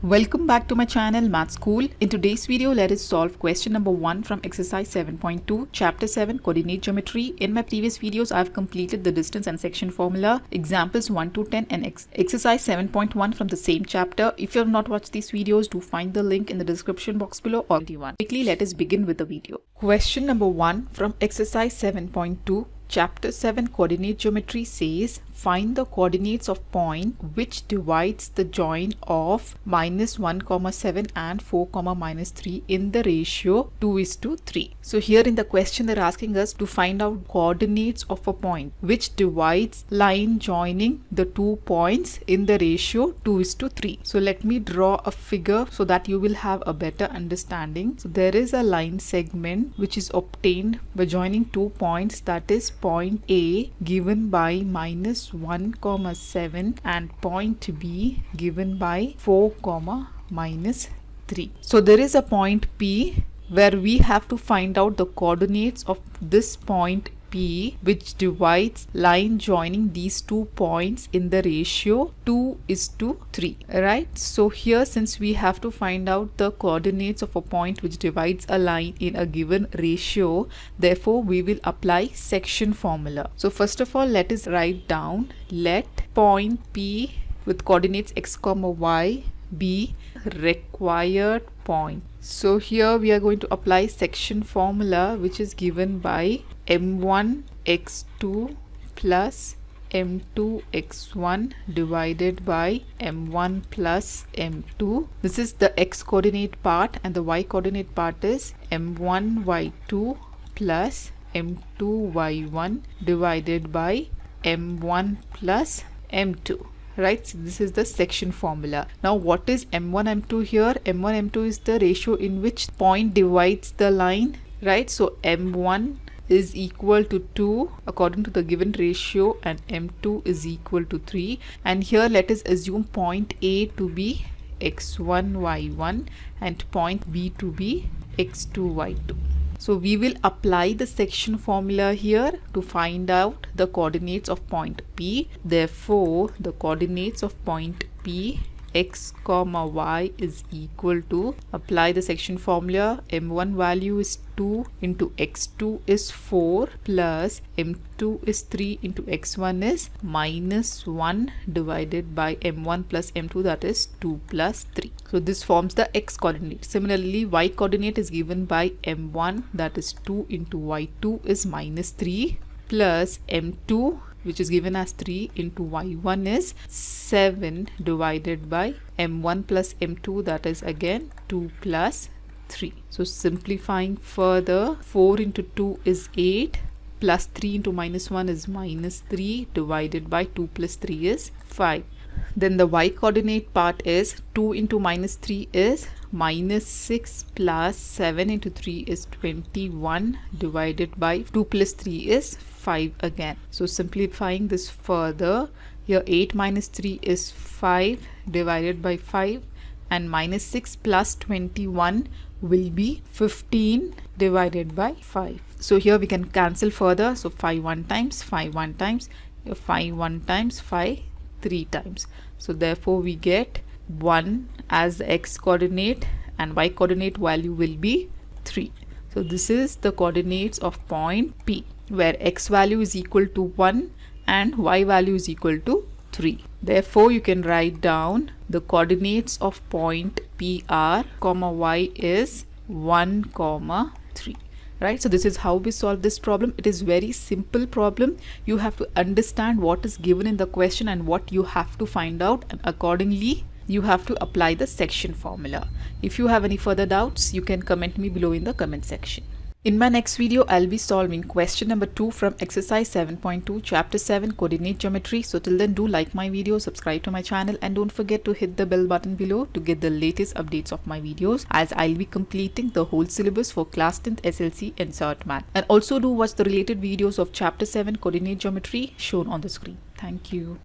Welcome back to my channel Math School. In today's video, let us solve question number 1 from exercise 7.2, chapter 7, coordinate geometry. In my previous videos, I have completed the distance and section formula, examples 1 to 10 and exercise 7.1 from the same chapter. If you have not watched these videos, do find the link in the description box below or the one. Quickly, let us begin with the video. Question number 1 from exercise 7.2. Chapter 7 coordinate geometry says find the coordinates of point which divides the join of -1,7 and 4,-3 in the ratio 2:3. So here in the question they're asking us to find out coordinates of a point which divides line joining the 2 points in the ratio 2:3. So let me draw a figure so that you will have a better understanding. So there is a line segment which is obtained by joining 2 points, that is point A given by -1,7 and point B given by 4,-3. So there is a point P where we have to find out the coordinates of this point P which divides line joining these 2 points in the ratio 2:3. Right? So here, since we have to find out the coordinates of a point which divides a line in a given ratio, therefore we will apply section formula. So first of all, let us write down, let point P with coordinates x, y be required point. So here we are going to apply section formula, which is given by m1 x2 plus m2 x1 divided by m1 plus m2. This is the x coordinate part, and the y coordinate part is m1 y2 plus m2 y1 divided by m1 plus m2. Right, so this is the section formula. Now what is m1 m2 here? m1 m2 is the ratio in which point divides the line, right? So m1 is equal to 2 according to the given ratio and m2 is equal to 3. And here let us assume point A to be x1 y1 and point B to be x2 y2. So we will apply the section formula here to find out the coordinates of point P. Therefore, the coordinates of point P x, y is equal to, apply the section formula, m1 value is 2 into x2 is 4 plus m2 is 3 into x1 is -1 divided by m1 plus m2, that is 2 plus 3. So this forms the x coordinate. Similarly, y coordinate is given by m1, that is 2 into y2 is -3 plus m2, which is given as 3 into y1 is 7 divided by m1 plus m2, that is again 2 plus 3. So simplifying further, 4 into 2 is 8 plus 3 into -1 is -3 divided by 2 plus 3 is 5. Then the y coordinate part is 2 into -3 is -6 plus 7 into 3 is 21 divided by 2 plus 3 is 5 again. So simplifying this further, here 8 minus 3 is 5 divided by 5 and -6 plus 21 will be 15 divided by 5. So here we can cancel further. So 5 1 times, 5 1 times, 5 1 times, 5 3 times. So therefore we get 1 as the x coordinate and y coordinate value will be 3. So this is the coordinates of point P, where x value is equal to 1 and y value is equal to 3. Therefore you can write down the coordinates of point P are, y is 1, 3. Right, so this is how we solve this problem. It is very simple problem. You have to understand what is given in the question and what you have to find out, and accordingly you have to apply the section formula. If you have any further doubts, you can comment me below in the comment section. In my next video, I'll be solving question number 2 from exercise 7.2, chapter 7, coordinate geometry. So till then, do like my video, subscribe to my channel, and don't forget to hit the bell button below to get the latest updates of my videos, as I'll be completing the whole syllabus for class 10th SLC and Cert Math. And also do watch the related videos of chapter 7, coordinate geometry shown on the screen. Thank you.